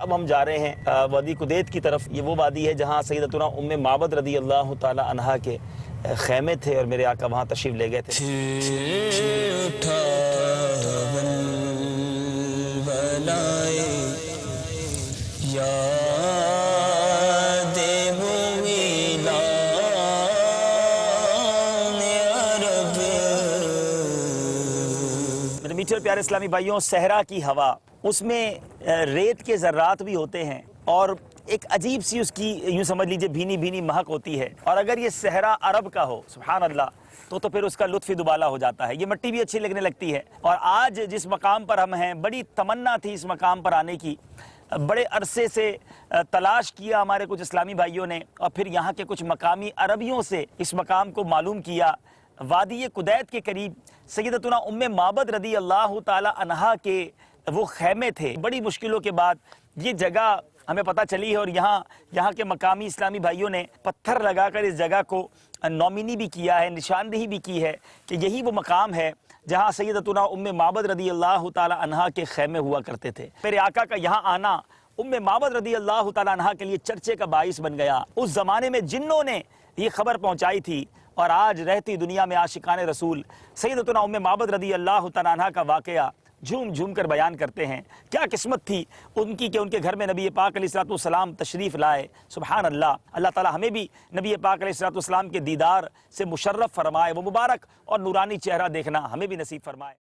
اب ہم جا رہے ہیں وادی قدیت کی طرف۔ یہ وہ وادی ہے جہاں سیدتنا ام معبد رضی اللہ تعالی عنہا کے خیمے تھے اور میرے آقا وہاں تشریف لے گئے تھے۔ میرے میٹھے اور پیارے اسلامی بھائیوں، صحرا کی ہوا، اس میں ریت کے ذرات بھی ہوتے ہیں اور ایک عجیب سی اس کی یوں سمجھ لیجئے بھینی بھینی مہک ہوتی ہے، اور اگر یہ صحرا عرب کا ہو، سبحان اللہ، تو پھر اس کا لطف ہی دوبالا ہو جاتا ہے۔ یہ مٹی بھی اچھی لگنے لگتی ہے۔ اور آج جس مقام پر ہم ہیں، بڑی تمنا تھی اس مقام پر آنے کی، بڑے عرصے سے تلاش کیا ہمارے کچھ اسلامی بھائیوں نے، اور پھر یہاں کے کچھ مقامی عربیوں سے اس مقام کو معلوم کیا۔ وادی قدیت کے قریب سیدتنا ام معبد رضی اللہ تعالی عنہا کے وہ خیمے تھے۔ بڑی مشکلوں کے بعد یہ جگہ ہمیں پتہ چلی ہے، اور یہاں کے مقامی اسلامی بھائیوں نے پتھر لگا کر اس جگہ کو نومینی بھی کیا ہے، نشاندہی بھی کی ہے کہ یہی وہ مقام ہے جہاں سیدتنا ام معبد رضی اللہ تعالی عنہا کے خیمے ہوا کرتے تھے۔ میرے آقا کا یہاں آنا ام معبد رضی اللہ تعالی عنہا کے لیے چرچے کا باعث بن گیا۔ اس زمانے میں جنوں نے یہ خبر پہنچائی تھی، اور آج رہتی دنیا میں عاشقان رسول سیدتنا ام معبد رضی اللہ تعالی عنہا کا واقعہ جھوم جھوم کر بیان کرتے ہیں۔ کیا قسمت تھی ان کی کہ ان کے گھر میں نبی پاک علیہ الصلوۃ والسلام تشریف لائے۔ سبحان اللہ، اللہ تعالی ہمیں بھی نبی پاک علیہ الصلوۃ والسلام کے دیدار سے مشرف فرمائے، وہ مبارک اور نورانی چہرہ دیکھنا ہمیں بھی نصیب فرمائے۔